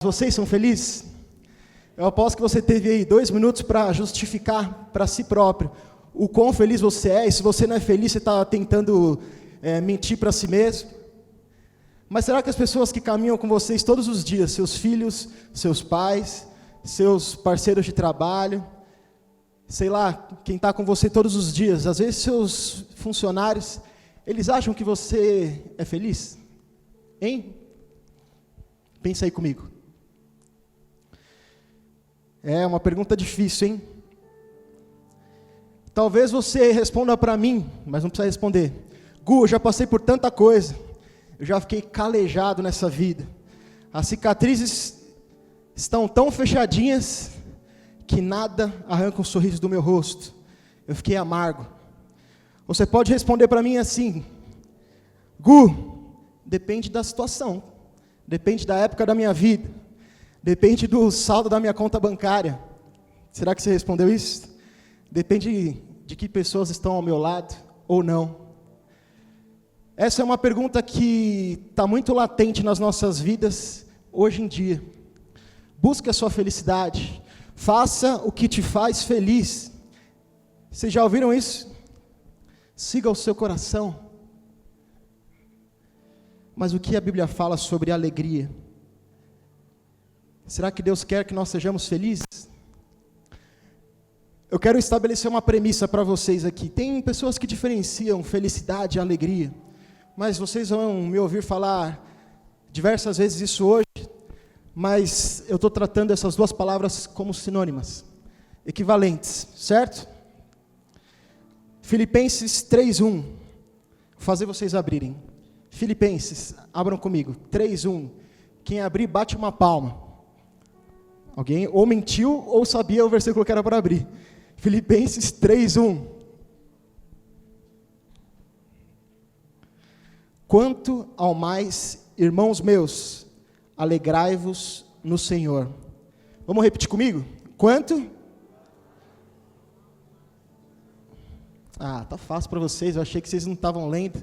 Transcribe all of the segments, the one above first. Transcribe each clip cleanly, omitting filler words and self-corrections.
Vocês são felizes? Eu aposto que você teve aí 2 minutos para justificar para si próprio o quão feliz você é, e se você não é feliz, você está tentando mentir para si mesmo. Mas será que as pessoas que caminham com vocês todos os dias, seus filhos, seus pais, seus parceiros de trabalho, sei lá, quem está com você todos os dias, às vezes seus funcionários, eles acham que você é feliz? Hein? Pensa aí comigo. É uma pergunta difícil, hein? Talvez você responda para mim, mas não precisa responder. Gu, eu já passei por tanta coisa. Eu já fiquei calejado nessa vida. As cicatrizes estão tão fechadinhas que nada arranca um sorriso do meu rosto. Eu fiquei amargo. Você pode responder para mim assim: Gu, depende da situação. Depende da época da minha vida. Depende do saldo da minha conta bancária. Será que você respondeu isso? Depende de que pessoas estão ao meu lado ou não. Essa é uma pergunta que está muito latente nas nossas vidas hoje em dia. Busque a sua felicidade. Faça o que te faz feliz. Vocês já ouviram isso? Siga o seu coração. Mas o que a Bíblia fala sobre alegria? Será que Deus quer que nós sejamos felizes? Eu quero estabelecer uma premissa para vocês aqui. Tem pessoas que diferenciam felicidade e alegria, mas vocês vão me ouvir falar diversas vezes isso hoje, mas eu estou tratando essas duas palavras como sinônimas, equivalentes, certo? Filipenses 3:1, vou fazer vocês abrirem. Filipenses, abram comigo, 3:1. Quem abrir, bate uma palma. Alguém ou mentiu ou sabia o versículo que era para abrir. Filipenses 3:1. Quanto ao mais, irmãos meus, alegrai-vos no Senhor. Vamos repetir comigo? Quanto? Tá fácil para vocês, eu achei que vocês não estavam lendo.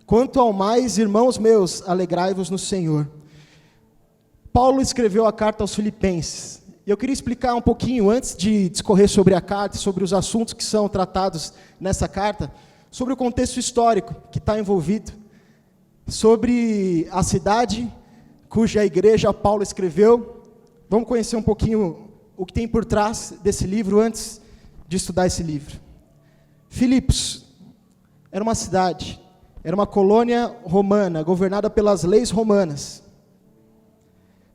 Quanto ao mais, irmãos meus, alegrai-vos no Senhor. Paulo escreveu a carta aos Filipenses. E eu queria explicar um pouquinho, antes de discorrer sobre a carta, sobre os assuntos que são tratados nessa carta, sobre o contexto histórico que está envolvido, sobre a cidade cuja igreja Paulo escreveu. Vamos conhecer um pouquinho o que tem por trás desse livro, antes de estudar esse livro. Filipos era uma cidade, era uma colônia romana, governada pelas leis romanas,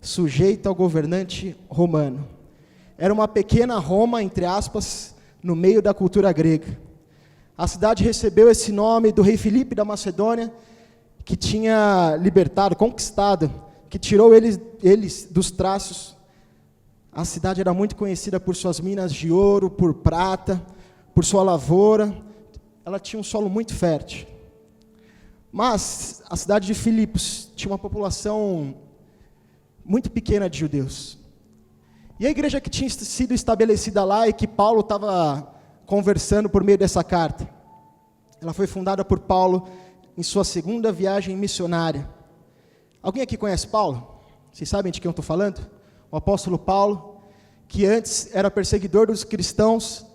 sujeita ao governante romano. Era uma pequena Roma, entre aspas, no meio da cultura grega. A cidade recebeu esse nome do rei Filipe da Macedônia, que tinha libertado, conquistado, que tirou eles dos traços. A cidade era muito conhecida por suas minas de ouro, por prata, por sua lavoura. Ela tinha um solo muito fértil. Mas a cidade de Filipos tinha uma população muito pequena de judeus. E a igreja que tinha sido estabelecida lá e que Paulo estava conversando por meio dessa carta, ela foi fundada por Paulo em sua segunda viagem missionária. Alguém aqui conhece Paulo? Vocês sabem de quem eu estou falando? O apóstolo Paulo, que antes era perseguidor dos cristãos,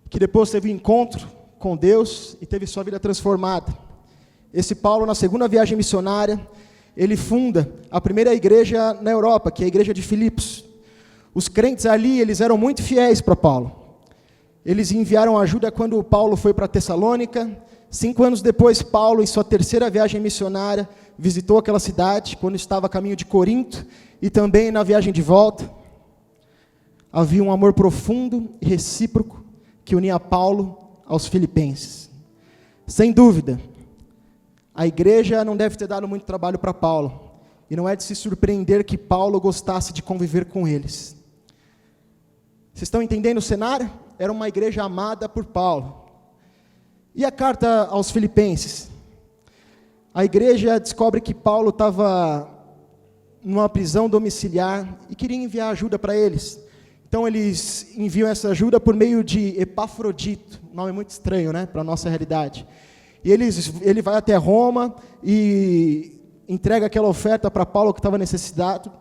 que depois teve um encontro com Deus e teve sua vida transformada. Esse Paulo, na segunda viagem missionária, ele funda a primeira igreja na Europa, que é a igreja de Filipos. Os crentes ali, eles eram muito fiéis para Paulo. Eles enviaram ajuda quando Paulo foi para Tessalônica. 5 anos depois, Paulo, em sua terceira viagem missionária, visitou aquela cidade, quando estava a caminho de Corinto, e também na viagem de volta. Havia um amor profundo e recíproco que unia Paulo aos filipenses. Sem dúvida, a igreja não deve ter dado muito trabalho para Paulo, e não é de se surpreender que Paulo gostasse de conviver com eles. Vocês estão entendendo o cenário? Era uma igreja amada por Paulo. E a carta aos Filipenses? A igreja descobre que Paulo estava numa prisão domiciliar e queria enviar ajuda para eles. Então eles enviam essa ajuda por meio de Epafrodito, nome muito estranho, né, para a nossa realidade. E ele vai até Roma e entrega aquela oferta para Paulo que estava necessitado.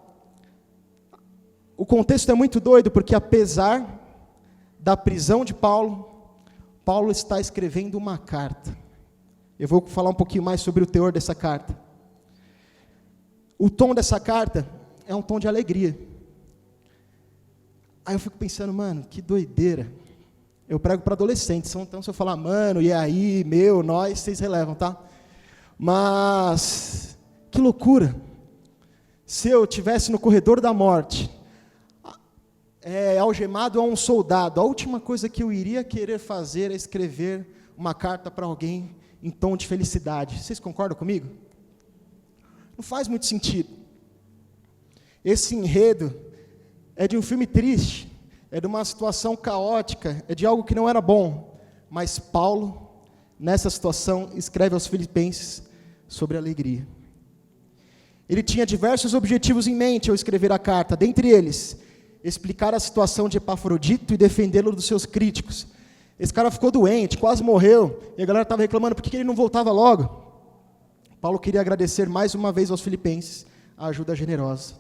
o contexto é muito doido, porque apesar da prisão de Paulo, Paulo está escrevendo uma carta. Eu vou falar um pouquinho mais sobre o teor dessa carta. O tom dessa carta é um tom de alegria. Aí eu fico pensando, mano, que doideira. Eu prego para adolescentes, então se eu falar, mano, e aí, meu, nós, vocês relevam, tá? Mas, que loucura. Se eu estivesse no corredor da morte, algemado a um soldado, a última coisa que eu iria querer fazer é escrever uma carta para alguém em tom de felicidade. Vocês concordam comigo? Não faz muito sentido. Esse enredo é de um filme triste, é de uma situação caótica, é de algo que não era bom. Mas Paulo, nessa situação, escreve aos Filipenses sobre alegria. Ele tinha diversos objetivos em mente ao escrever a carta, dentre eles, explicar a situação de Epafrodito e defendê-lo dos seus críticos. Esse cara ficou doente, quase morreu, e a galera estava reclamando, por que ele não voltava logo? Paulo queria agradecer mais uma vez aos Filipenses a ajuda generosa.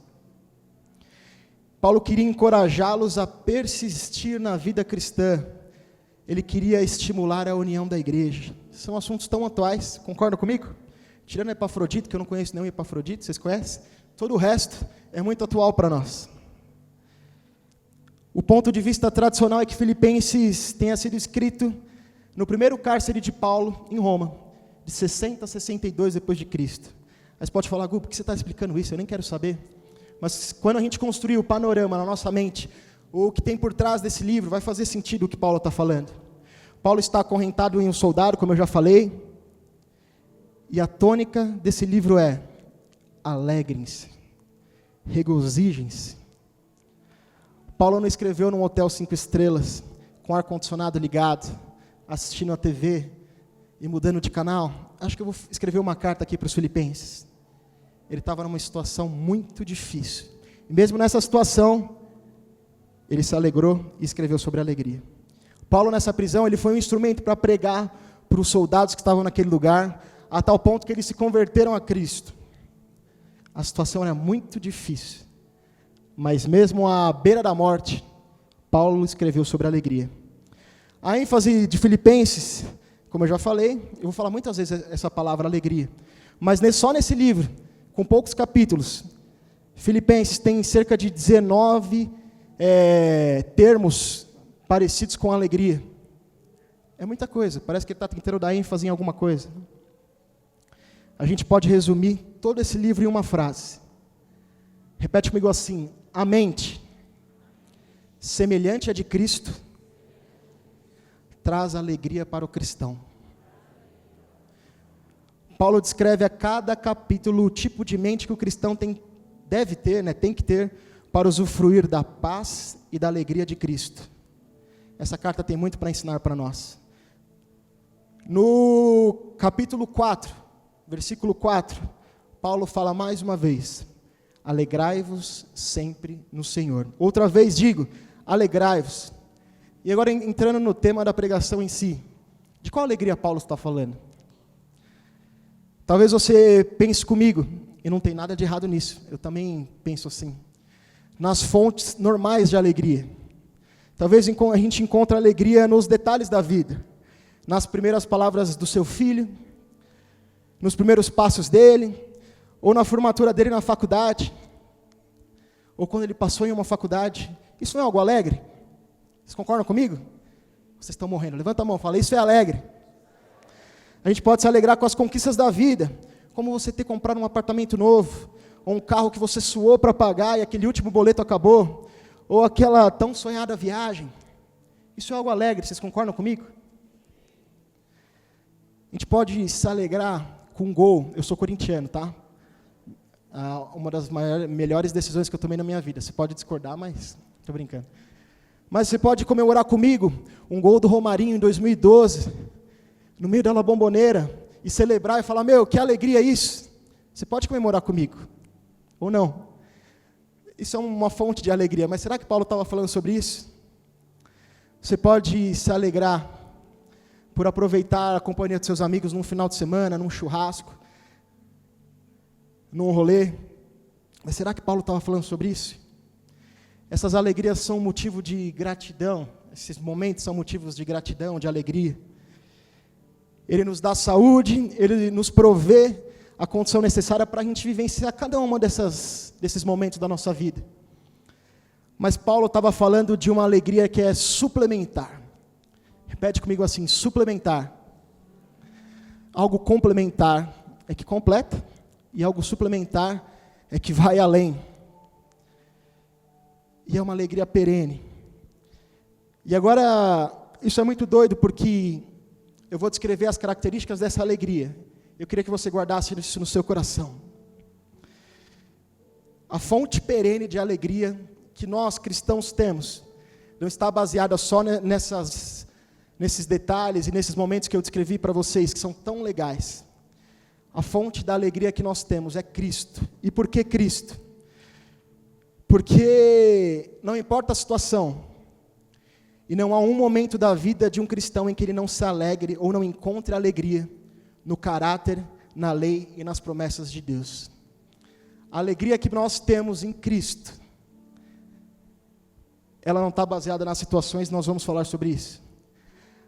Paulo queria encorajá-los a persistir na vida cristã. Ele queria estimular a união da igreja. São assuntos tão atuais, concordam comigo? Tirando Epafrodito, que eu não conheço nenhum Epafrodito, vocês conhecem? Todo o resto é muito atual para nós. O ponto de vista tradicional é que Filipenses tenha sido escrito no primeiro cárcere de Paulo, em Roma, de 60 a 62 depois de Cristo. Aí você pode falar, Gu, por que você está explicando isso? Eu nem quero saber. Mas quando a gente construir o panorama na nossa mente, o que tem por trás desse livro, vai fazer sentido o que Paulo está falando. Paulo está acorrentado em um soldado, como eu já falei, e a tônica desse livro é: alegrem-se, regozijem-se. Paulo não escreveu num hotel 5 estrelas, com ar-condicionado ligado, assistindo a TV e mudando de canal. Acho que eu vou escrever uma carta aqui para os Filipenses. Ele estava numa situação muito difícil. E mesmo nessa situação, ele se alegrou e escreveu sobre a alegria. Paulo, nessa prisão, ele foi um instrumento para pregar para os soldados que estavam naquele lugar, a tal ponto que eles se converteram a Cristo. A situação era muito difícil, mas mesmo à beira da morte, Paulo escreveu sobre a alegria. A ênfase de Filipenses, como eu já falei, eu vou falar muitas vezes essa palavra alegria, mas só nesse livro, com poucos capítulos, Filipenses tem cerca de 19 termos parecidos com alegria. É muita coisa, parece que ele está tentando dar ênfase em alguma coisa. A gente pode resumir todo esse livro em uma frase. Repete comigo assim: a mente, semelhante à de Cristo, traz alegria para o cristão. Paulo descreve a cada capítulo o tipo de mente que o cristão deve ter, tem que ter, para usufruir da paz e da alegria de Cristo. Essa carta tem muito para ensinar para nós. No capítulo 4, versículo 4, Paulo fala mais uma vez: alegrai-vos sempre no Senhor. Outra vez digo, alegrai-vos. E agora entrando no tema da pregação em si, de qual alegria Paulo está falando? Talvez você pense comigo, e não tem nada de errado nisso, eu também penso assim, nas fontes normais de alegria. Talvez a gente encontre alegria nos detalhes da vida, nas primeiras palavras do seu filho, nos primeiros passos dele, ou na formatura dele na faculdade, ou quando ele passou em uma faculdade. Isso não é algo alegre? Vocês concordam comigo? Vocês estão morrendo. Levanta a mão, fala, isso é alegre. A gente pode se alegrar com as conquistas da vida, como você ter comprado um apartamento novo, ou um carro que você suou para pagar e aquele último boleto acabou, ou aquela tão sonhada viagem. Isso é algo alegre, vocês concordam comigo? A gente pode se alegrar com um gol. Eu sou corintiano, tá? Uma das melhores decisões que eu tomei na minha vida. Você pode discordar, mas estou brincando. Mas você pode comemorar comigo um gol do Romarinho em 2012, no meio da La Bombonera, e celebrar e falar, meu, que alegria isso. Você pode comemorar comigo, ou não? Isso é uma fonte de alegria, mas será que Paulo estava falando sobre isso? Você pode se alegrar por aproveitar a companhia dos seus amigos num final de semana, num churrasco, num rolê. Mas será que Paulo estava falando sobre isso? Essas alegrias são motivo de gratidão, esses momentos são motivos de gratidão, de alegria. Ele nos dá saúde, Ele nos provê a condição necessária para a gente vivenciar cada uma desses momentos da nossa vida. Mas Paulo estava falando de uma alegria que é suplementar. Repete comigo assim, suplementar. Algo complementar é que completa, e algo suplementar é que vai além. E é uma alegria perene. E agora, isso é muito doido, porque eu vou descrever as características dessa alegria. Eu queria que você guardasse isso no seu coração. A fonte perene de alegria que nós cristãos temos não está baseada só nesses detalhes e nesses momentos que eu descrevi para vocês, que são tão legais. A fonte da alegria que nós temos é Cristo. E por que Cristo? Porque não importa a situação, e não há um momento da vida de um cristão em que ele não se alegre ou não encontre alegria no caráter, na lei e nas promessas de Deus. A alegria que nós temos em Cristo, ela não está baseada nas situações, nós vamos falar sobre isso.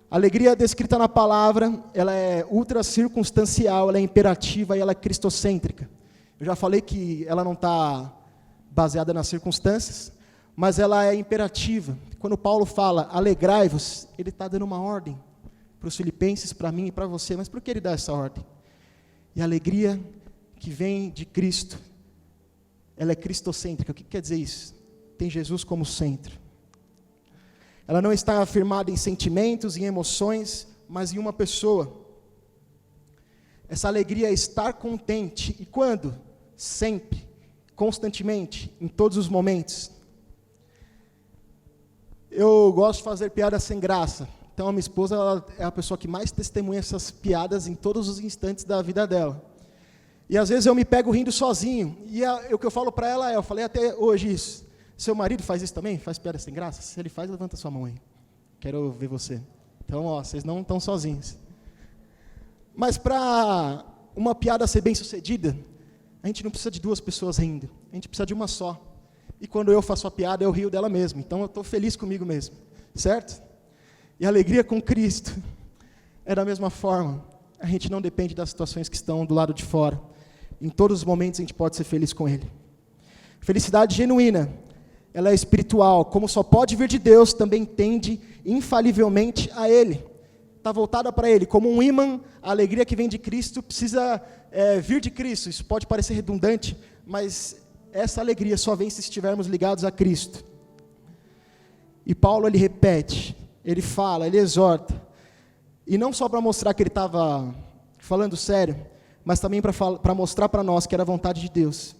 A alegria descrita na palavra, ela é ultra circunstancial, ela é imperativa e ela é cristocêntrica. Eu já falei que ela não está baseada nas circunstâncias, mas ela é imperativa. Quando Paulo fala, alegrai-vos, ele está dando uma ordem para os filipenses, para mim e para você. Mas por que ele dá essa ordem? E a alegria que vem de Cristo, ela é cristocêntrica. O que quer dizer isso? Tem Jesus como centro. Ela não está afirmada em sentimentos, em emoções, mas em uma pessoa. Essa alegria é estar contente. E quando? Sempre, constantemente, em todos os momentos. Eu gosto de fazer piadas sem graça. Então a minha esposa, ela é a pessoa que mais testemunha essas piadas em todos os instantes da vida dela. E às vezes eu me pego rindo sozinho. E o que eu falo para ela eu falei até hoje isso. Seu marido faz isso também? Faz piada sem graça? Se ele faz, levanta sua mão aí. Quero ver você. Então, vocês não estão sozinhos. Mas para uma piada ser bem sucedida, a gente não precisa de duas pessoas rindo. A gente precisa de uma só. E quando eu faço a piada, eu rio dela mesmo. Então eu estou feliz comigo mesmo. Certo? E a alegria com Cristo é da mesma forma. A gente não depende das situações que estão do lado de fora. Em todos os momentos a gente pode ser feliz com Ele. Felicidade genuína, ela é espiritual. Como só pode vir de Deus, também tende infalivelmente a Ele. Está voltada para Ele. Como um ímã, a alegria que vem de Cristo precisa vir de Cristo. Isso pode parecer redundante, mas essa alegria só vem se estivermos ligados a Cristo. E Paulo, ele repete, ele fala, ele exorta. E não só para mostrar que ele estava falando sério, mas também para mostrar para nós que era a vontade de Deus.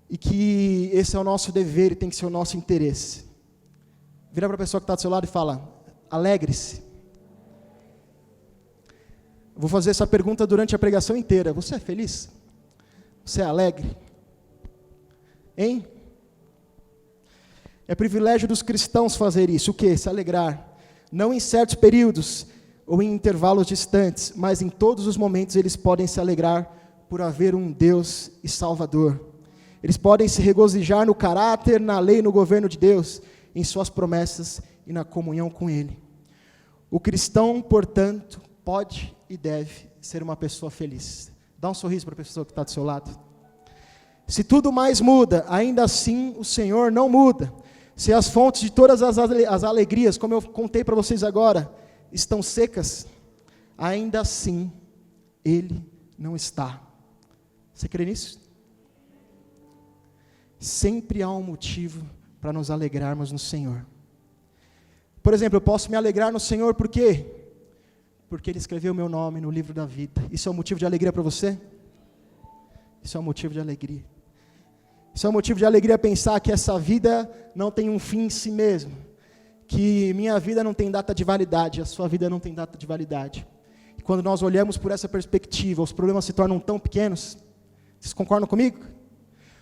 E que esse é o nosso dever e tem que ser o nosso interesse. Vira para a pessoa que está do seu lado e fala, alegre-se. Vou fazer essa pergunta durante a pregação inteira. Você é feliz? Você é alegre? Hein? É privilégio dos cristãos fazer isso. O quê? Se alegrar. Não em certos períodos ou em intervalos distantes, mas em todos os momentos eles podem se alegrar por haver um Deus e Salvador. Eles podem se regozijar no caráter, na lei e no governo de Deus, em suas promessas e na comunhão com Ele. O cristão, portanto, pode e deve ser uma pessoa feliz. Dá um sorriso para a pessoa que está do seu lado. Se tudo mais muda, ainda assim o Senhor não muda. Se as fontes de todas as alegrias, como eu contei para vocês agora, estão secas, ainda assim Ele não está. Você crê nisso? Sempre há um motivo para nos alegrarmos no Senhor. Por exemplo, eu posso me alegrar no Senhor por quê? Porque Ele escreveu o meu nome no livro da vida. Isso é um motivo de alegria para você? Isso é um motivo de alegria. Isso é um motivo de alegria pensar que essa vida não tem um fim em si mesmo. Que minha vida não tem data de validade, a sua vida não tem data de validade. E quando nós olhamos por essa perspectiva, os problemas se tornam tão pequenos. Vocês concordam comigo?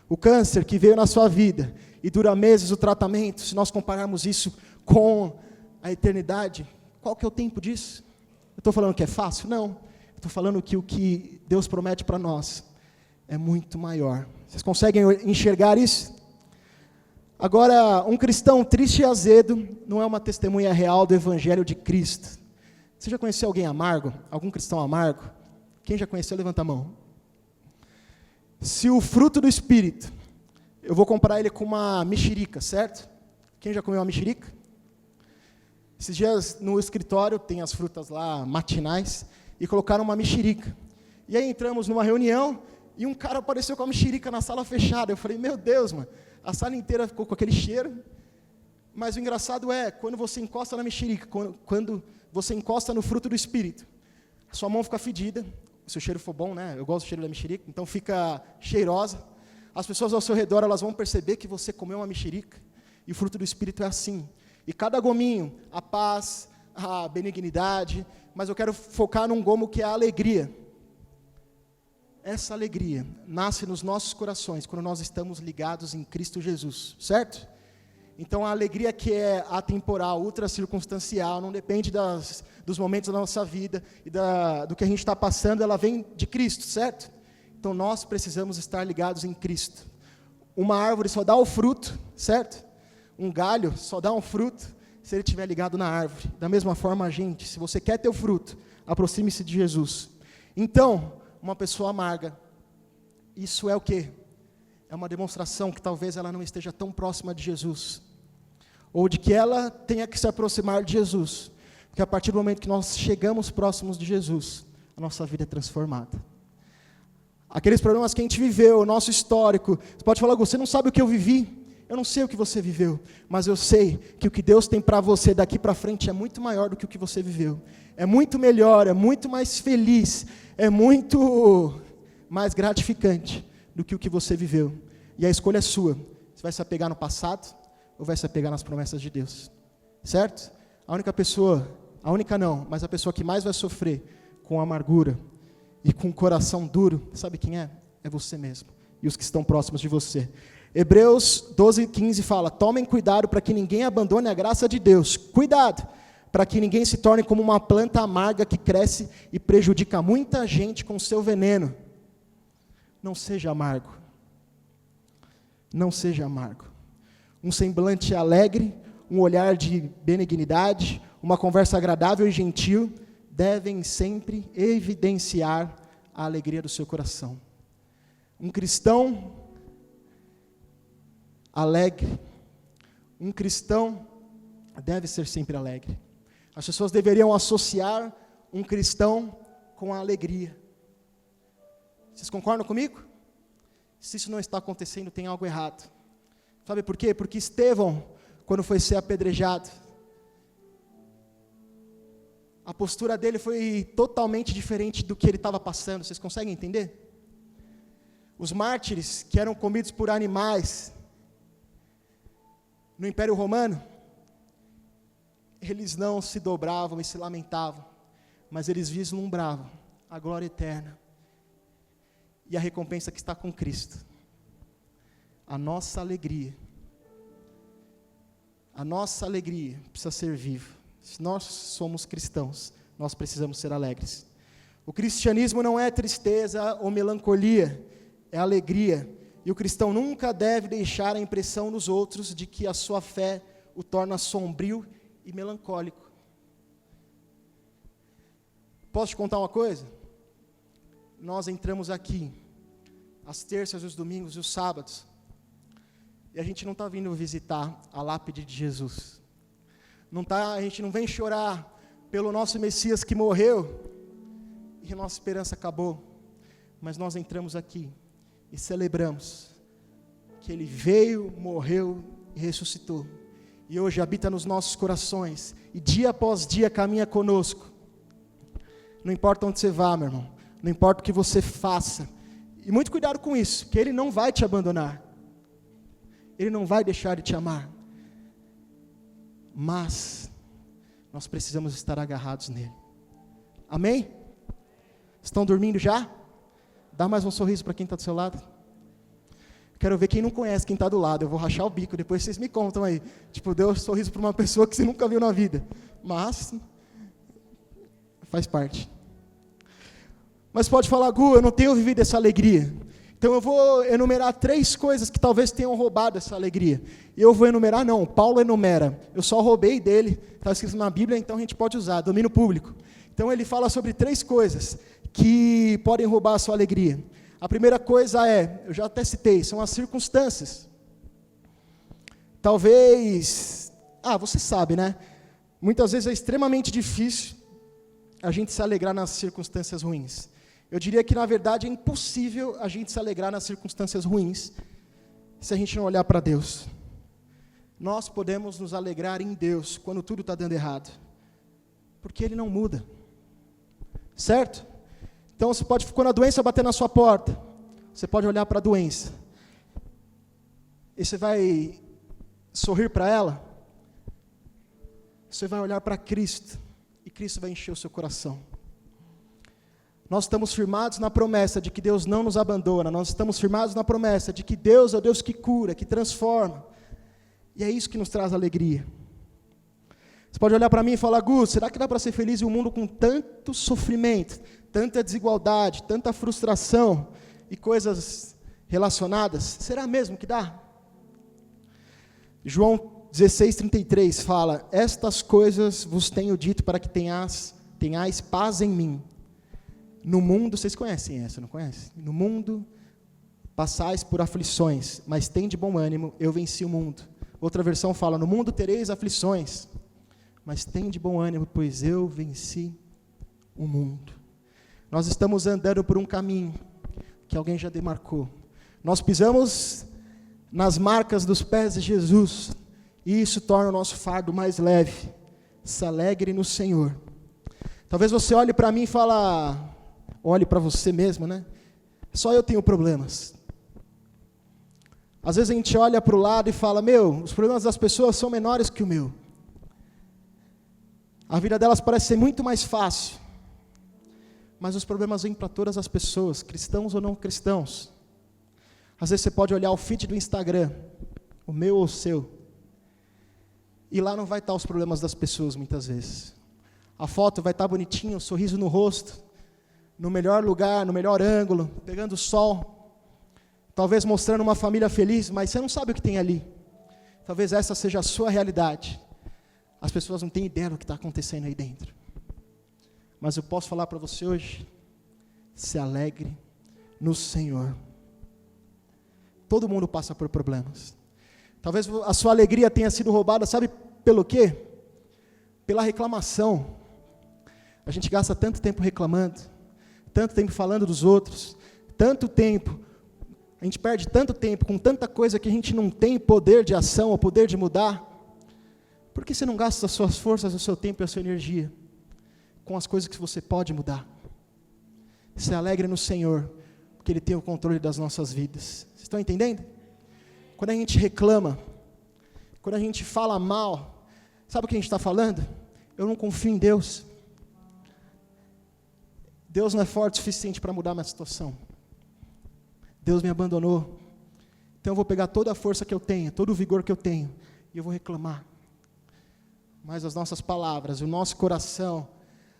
O câncer que veio na sua vida e dura meses o tratamento, se nós compararmos isso com a eternidade, qual que é o tempo disso? Eu estou falando que é fácil? Não. Estou falando que o que Deus promete para nós é muito maior. Vocês conseguem enxergar isso? Agora, um cristão triste e azedo não é uma testemunha real do Evangelho de Cristo. Você já conheceu alguém amargo? Algum cristão amargo? Quem já conheceu, levanta a mão. Se o fruto do Espírito, eu vou comparar ele com uma mexerica, certo? Quem já comeu uma mexerica? Esses dias no escritório tem as frutas lá matinais e colocaram uma mexerica. E aí entramos numa reunião e um cara apareceu com a mexerica na sala fechada. Eu falei, meu Deus, mano, a sala inteira ficou com aquele cheiro. Mas o engraçado é, quando você encosta na mexerica, quando você encosta no fruto do Espírito, a sua mão fica fedida, se o cheiro for bom, né? Eu gosto do cheiro da mexerica, então fica cheirosa. As pessoas ao seu redor, elas vão perceber que você comeu uma mexerica. E o fruto do Espírito é assim. E cada gominho, a paz, a benignidade, mas eu quero focar num gomo que é a alegria. Essa alegria nasce nos nossos corações, quando nós estamos ligados em Cristo Jesus, certo? Então a alegria que é atemporal, ultra circunstancial, não depende dos momentos da nossa vida e do que a gente está passando, ela vem de Cristo, certo? Então nós precisamos estar ligados em Cristo. Uma árvore só dá o fruto, certo? Um galho só dá um fruto se ele estiver ligado na árvore. Da mesma forma, a gente, se você quer ter o fruto, aproxime-se de Jesus. Então, uma pessoa amarga, isso é o quê? É uma demonstração que talvez ela não esteja tão próxima de Jesus, ou de que ela tenha que se aproximar de Jesus, porque a partir do momento que nós chegamos próximos de Jesus, a nossa vida é transformada. Aqueles problemas que a gente viveu, o nosso histórico, você pode falar, você não sabe o que eu vivi, eu não sei o que você viveu, mas eu sei que o que Deus tem para você daqui para frente é muito maior do que o que você viveu, é muito melhor, é muito mais feliz, é muito mais gratificante do que o que você viveu, e a escolha é sua, você vai se apegar no passado, ou vai se apegar nas promessas de Deus, certo? A pessoa que mais vai sofrer com amargura, e com o coração duro, sabe quem é? É você mesmo, e os que estão próximos de você. Hebreus 12:15 fala, tomem cuidado para que ninguém abandone a graça de Deus, cuidado, para que ninguém se torne como uma planta amarga que cresce e prejudica muita gente com seu veneno. Não seja amargo, não seja amargo. Um semblante alegre, um olhar de benignidade, uma conversa agradável e gentil, devem sempre evidenciar a alegria do seu coração. Um cristão alegre, um cristão deve ser sempre alegre. As pessoas deveriam associar um cristão com a alegria. Vocês concordam comigo? Se isso não está acontecendo, tem algo errado. Sabe por quê? Porque Estevão, quando foi ser apedrejado, a postura dele foi totalmente diferente do que ele estava passando. Vocês conseguem entender? Os mártires, que eram comidos por animais no Império Romano, eles não se dobravam e se lamentavam, mas eles vislumbravam a glória eterna e a recompensa que está com Cristo. A nossa alegria precisa ser viva. Se nós somos cristãos, nós precisamos ser alegres. O cristianismo não é tristeza ou melancolia, é alegria. E o cristão nunca deve deixar a impressão nos outros de que a sua fé o torna sombrio e melancólico. Posso te contar uma coisa? Nós entramos aqui, às terças, os domingos e os sábados, e a gente não está vindo visitar a lápide de Jesus. A gente não vem chorar pelo nosso Messias que morreu e a nossa esperança acabou, mas nós entramos aqui e celebramos que Ele veio, morreu e ressuscitou, e hoje habita nos nossos corações, e dia após dia caminha conosco. Não importa onde você vá, meu irmão, não importa o que você faça, e muito cuidado com isso, porque Ele não vai te abandonar, Ele não vai deixar de te amar, mas nós precisamos estar agarrados nele. Amém? Estão dormindo já? Dá mais um sorriso para quem está do seu lado. Quero ver quem não conhece quem está do lado. Eu vou rachar o bico, depois vocês me contam aí. Tipo, deu um sorriso para uma pessoa que você nunca viu na vida. Mas faz parte. Mas pode falar, Gu, eu não tenho vivido essa alegria. Então eu vou enumerar 3 coisas que talvez tenham roubado essa alegria. Eu vou enumerar, não, Paulo enumera. Eu só roubei dele, está escrito na Bíblia, então a gente pode usar, domínio público. Então ele fala sobre 3 coisas que podem roubar a sua alegria. A primeira coisa é, eu já até citei, são as circunstâncias. Talvez, você sabe, né? Muitas vezes é extremamente difícil a gente se alegrar nas circunstâncias ruins. Eu diria que, na verdade, é impossível a gente se alegrar nas circunstâncias ruins, se a gente não olhar para Deus. Nós podemos nos alegrar em Deus, quando tudo está dando errado, porque Ele não muda, certo? Então, você pode, quando a doença bater na sua porta, você pode olhar para a doença, e você vai sorrir para ela, você vai olhar para Cristo, e Cristo vai encher o seu coração. Nós estamos firmados na promessa de que Deus não nos abandona, nós estamos firmados na promessa de que Deus é o Deus que cura, que transforma, e é isso que nos traz alegria. Você pode olhar para mim e falar, Gus, será que dá para ser feliz em um mundo com tanto sofrimento, tanta desigualdade, tanta frustração e coisas relacionadas? Será mesmo que dá? João 16:33 fala, estas coisas vos tenho dito para que tenhais paz em mim. No mundo, vocês conhecem essa, não conhecem? No mundo passais por aflições, mas tende bom ânimo, eu venci o mundo. Outra versão fala, no mundo tereis aflições, mas tende bom ânimo, pois eu venci o mundo. Nós estamos andando por um caminho que alguém já demarcou. Nós pisamos nas marcas dos pés de Jesus, e isso torna o nosso fardo mais leve. Se alegre no Senhor. Talvez você olhe para mim e fala, olhe para você mesmo, né? Só eu tenho problemas. Às vezes a gente olha para o lado e fala, os problemas das pessoas são menores que o meu. A vida delas parece ser muito mais fácil. Mas os problemas vêm para todas as pessoas, cristãos ou não cristãos. Às vezes você pode olhar o feed do Instagram, o meu ou o seu, e lá não vai estar os problemas das pessoas muitas vezes. A foto vai estar bonitinha, um sorriso no rosto, no melhor lugar, no melhor ângulo, pegando o sol, talvez mostrando uma família feliz, mas você não sabe o que tem ali. Talvez essa seja a sua realidade. As pessoas não têm ideia do que está acontecendo aí dentro. Mas eu posso falar para você hoje, se alegre no Senhor. Todo mundo passa por problemas. Talvez a sua alegria tenha sido roubada, sabe pelo quê? Pela reclamação. A gente gasta tanto tempo reclamando, tanto tempo falando dos outros, tanto tempo, a gente perde tanto tempo com tanta coisa que a gente não tem poder de ação ou poder de mudar. Por que você não gasta as suas forças, o seu tempo e a sua energia com as coisas que você pode mudar? Se alegre no Senhor, porque Ele tem o controle das nossas vidas. Vocês estão entendendo? Quando a gente reclama, quando a gente fala mal, sabe o que a gente está falando? Eu não confio em Deus. Deus não é forte o suficiente para mudar a minha situação. Deus me abandonou. Então eu vou pegar toda a força que eu tenho, todo o vigor que eu tenho, e eu vou reclamar. Mas as nossas palavras, o nosso coração,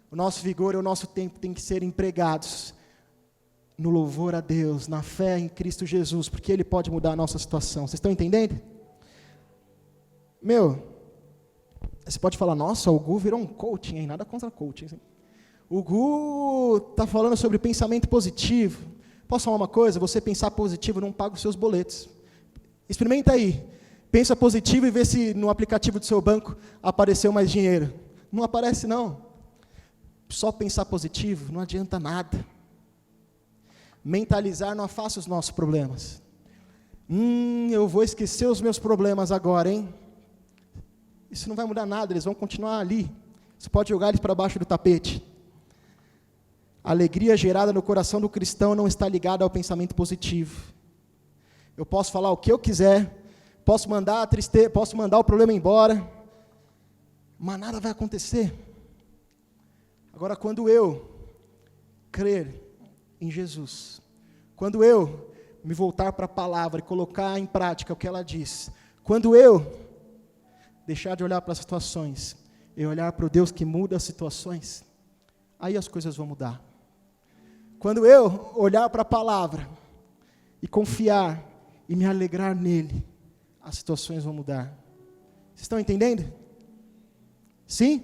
o nosso vigor e o nosso tempo tem que ser empregados no louvor a Deus, na fé em Cristo Jesus, porque Ele pode mudar a nossa situação. Vocês estão entendendo? Você pode falar, nossa, o Gu virou um coaching, hein? Nada contra coaching. Hein? O Gu está falando sobre pensamento positivo. Posso falar uma coisa? Você pensar positivo não paga os seus boletos. Experimenta aí. Pensa positivo e vê se no aplicativo do seu banco apareceu mais dinheiro. Não aparece não. Só pensar positivo não adianta nada. Mentalizar não afasta os nossos problemas. Eu vou esquecer os meus problemas agora, hein? Isso não vai mudar nada, eles vão continuar ali. Você pode jogar eles para baixo do tapete. A alegria gerada no coração do cristão não está ligada ao pensamento positivo. Eu posso falar o que eu quiser, posso mandar a tristeza, posso mandar o problema embora, mas nada vai acontecer. Agora, quando eu crer em Jesus, quando eu me voltar para a palavra e colocar em prática o que ela diz, quando eu deixar de olhar para as situações e olhar para o Deus que muda as situações, aí as coisas vão mudar. Quando eu olhar para a palavra e confiar e me alegrar nele, as situações vão mudar. Vocês estão entendendo? Sim?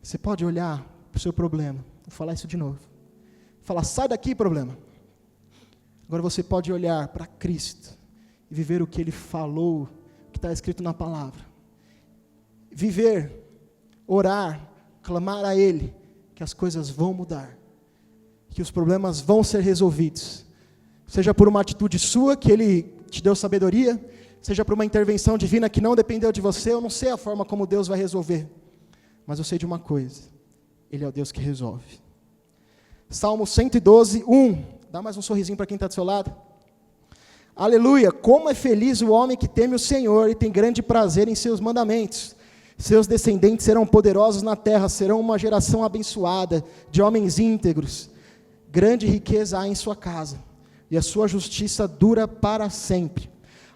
Você pode olhar para o seu problema, vou falar isso de novo. Falar, sai daqui, problema. Agora você pode olhar para Cristo e viver o que Ele falou, o que está escrito na palavra. Viver, orar, clamar a Ele, que as coisas vão mudar, que os problemas vão ser resolvidos. Seja por uma atitude sua, que Ele te deu sabedoria, seja por uma intervenção divina que não dependeu de você, eu não sei a forma como Deus vai resolver. Mas eu sei de uma coisa, Ele é o Deus que resolve. Salmo 112, 1. Dá mais um sorrisinho para quem está do seu lado. Aleluia, como é feliz o homem que teme o Senhor e tem grande prazer em seus mandamentos. Seus descendentes serão poderosos na terra, serão uma geração abençoada, de homens íntegros. Grande riqueza há em sua casa, e a sua justiça dura para sempre.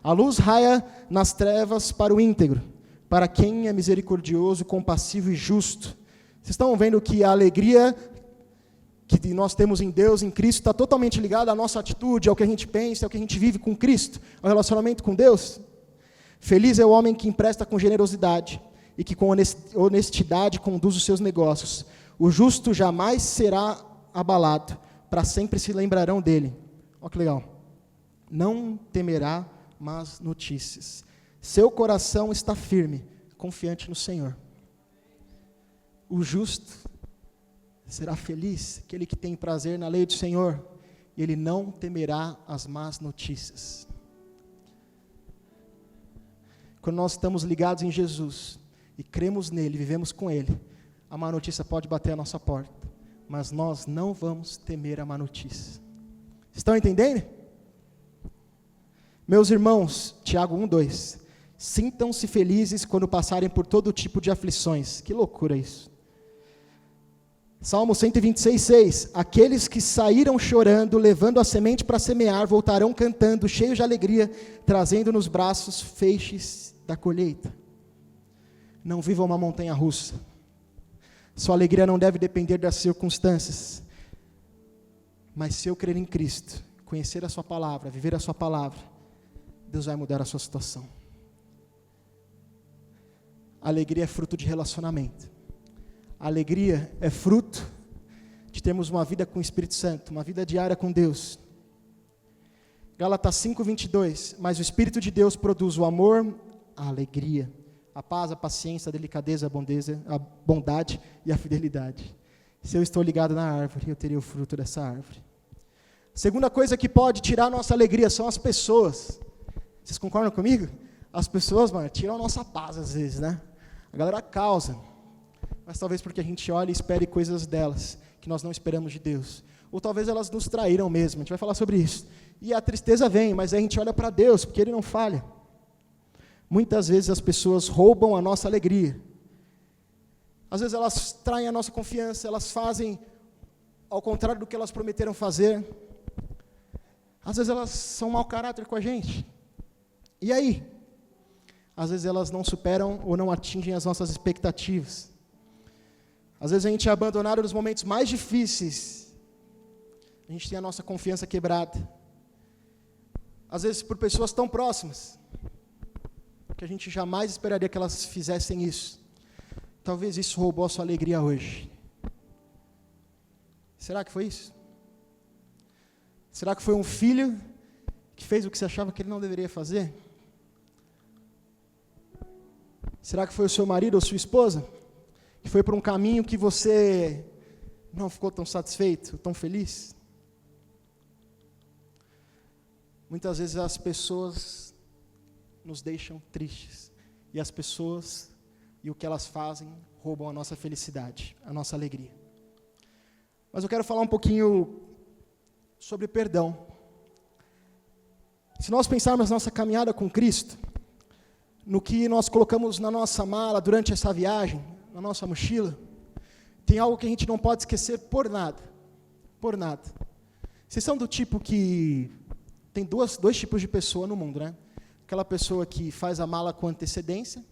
A luz raia nas trevas para o íntegro, para quem é misericordioso, compassivo e justo. Vocês estão vendo que a alegria que nós temos em Deus, em Cristo, está totalmente ligada à nossa atitude, ao que a gente pensa, ao que a gente vive com Cristo, ao relacionamento com Deus? Feliz é o homem que empresta com generosidade e que com honestidade conduz os seus negócios. O justo jamais será abalado, para sempre se lembrarão dele. Olha que legal. Não temerá más notícias. Seu coração está firme, confiante no Senhor. O justo será feliz, aquele que tem prazer na lei do Senhor, e ele não temerá as más notícias. Quando nós estamos ligados em Jesus, e cremos nele, vivemos com ele, a má notícia pode bater a nossa porta, mas nós não vamos temer a má notícia. Estão entendendo? Meus irmãos, Tiago 1:2, sintam-se felizes quando passarem por todo tipo de aflições. Que loucura isso. Salmo 126:6, aqueles que saíram chorando, levando a semente para semear, voltarão cantando, cheios de alegria, trazendo nos braços feixes da colheita. Não viva uma montanha russa. Sua alegria não deve depender das circunstâncias. Mas se eu crer em Cristo, conhecer a sua palavra, viver a sua palavra, Deus vai mudar a sua situação. A alegria é fruto de relacionamento. A alegria é fruto de termos uma vida com o Espírito Santo, uma vida diária com Deus. Gálatas 5:22, mas o Espírito de Deus produz o amor, a alegria, a paz, a paciência, a delicadeza, a bondade e a fidelidade. Se eu estou ligado na árvore, eu terei o fruto dessa árvore. Segunda coisa que pode tirar a nossa alegria são as pessoas. Vocês concordam comigo? As pessoas, mano, tiram a nossa paz às vezes, né? A galera causa, mas talvez porque a gente olha e espere coisas delas, que nós não esperamos de Deus. Ou talvez elas nos traíram mesmo, a gente vai falar sobre isso. E a tristeza vem, mas aí a gente olha para Deus, porque Ele não falha. Muitas vezes as pessoas roubam a nossa alegria. Às vezes elas traem a nossa confiança, elas fazem ao contrário do que elas prometeram fazer. Às vezes elas são mau caráter com a gente. E aí? Às vezes elas não superam ou não atingem as nossas expectativas. Às vezes a gente é abandonado nos momentos mais difíceis. A gente tem a nossa confiança quebrada. Às vezes por pessoas tão próximas, que a gente jamais esperaria que elas fizessem isso. Talvez isso roubou a sua alegria hoje. Será que foi isso? Será que foi um filho que fez o que você achava que ele não deveria fazer? Será que foi o seu marido ou sua esposa que foi por um caminho que você não ficou tão satisfeito, tão feliz? Muitas vezes as pessoas nos deixam tristes, e as pessoas e o que elas fazem roubam a nossa felicidade, a nossa alegria. Mas eu quero falar um pouquinho sobre perdão. Se nós pensarmos na nossa caminhada com Cristo, no que nós colocamos na nossa mala durante essa viagem, na nossa mochila, tem algo que a gente não pode esquecer por nada. Por nada. Vocês são do tipo que... Tem dois tipos de pessoa no mundo, né? Aquela pessoa que faz a mala com antecedência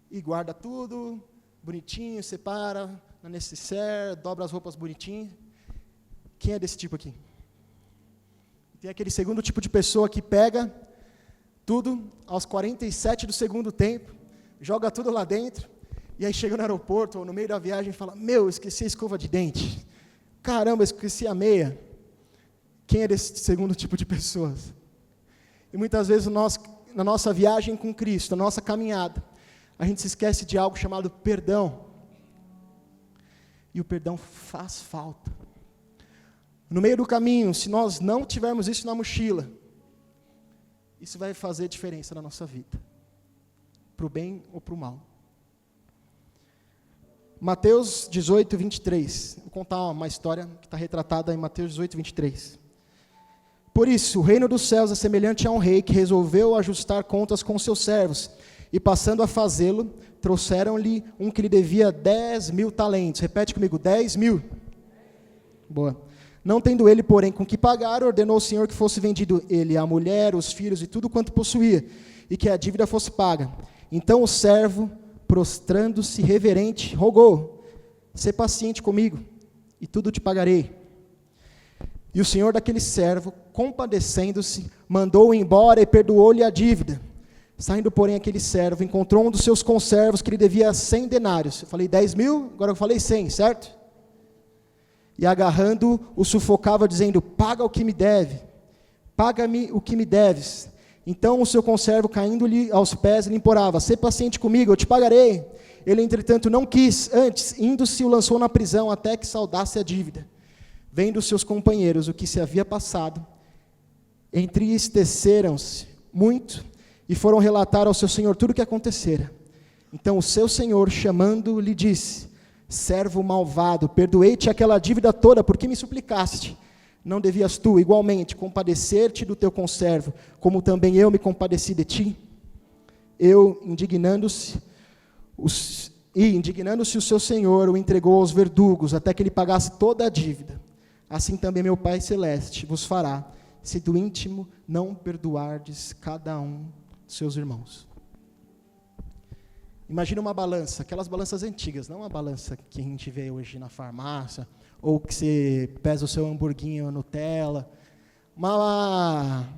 e guarda tudo bonitinho, separa na nécessaire, dobra as roupas bonitinho. Quem é desse tipo aqui? Tem aquele segundo tipo de pessoa que pega tudo aos 47 do segundo tempo, joga tudo lá dentro, e aí chega no aeroporto ou no meio da viagem e fala: meu, esqueci a escova de dente. Caramba, esqueci a meia. Quem é desse segundo tipo de pessoas? E muitas vezes na nossa viagem com Cristo, na nossa caminhada, a gente se esquece de algo chamado perdão. E o perdão faz falta. No meio do caminho, se nós não tivermos isso na mochila, isso vai fazer diferença na nossa vida, para o bem ou para o mal. Mateus 18, 23. Vou contar uma história que está retratada em Mateus 18, 23. Por isso, o reino dos céus é semelhante a um rei que resolveu ajustar contas com seus servos, e passando a fazê-lo, trouxeram-lhe um que lhe devia 10.000 talentos. Repete comigo, 10.000. Boa. Não tendo ele, porém, com que pagar, ordenou o Senhor que fosse vendido ele, a mulher, os filhos e tudo quanto possuía, e que a dívida fosse paga. Então o servo, prostrando-se reverente, rogou: sê paciente comigo, e tudo te pagarei. E o senhor daquele servo, compadecendo-se, mandou-o embora e perdoou-lhe a dívida. Saindo, porém, aquele servo encontrou um dos seus conservos que lhe devia 100 denários. Eu falei 10.000, agora eu falei 100, certo? E agarrando, o sufocava, dizendo: paga o que me deve, paga-me o que me deves. Então o seu conservo, caindo-lhe aos pés, lhe implorava: sê paciente comigo, eu te pagarei. Ele, entretanto, não quis, antes, indo-se, o lançou na prisão, até que saldasse a dívida. Vendo seus companheiros o que se havia passado, entristeceram-se muito, e foram relatar ao seu senhor tudo o que acontecera. Então o seu senhor, chamando, lhe disse: servo malvado, perdoei-te aquela dívida toda, porque me suplicaste. Não devias tu, igualmente, compadecer-te do teu conservo, como também eu me compadeci de ti? Indignando-se o seu senhor, o entregou aos verdugos, até que ele pagasse toda a dívida. Assim também meu Pai Celeste vos fará, se do íntimo não perdoardes cada um de seus irmãos. Imagina uma balança, aquelas balanças antigas, não uma balança que a gente vê hoje na farmácia, ou que você pesa o seu hamburguinho a Nutella. Uma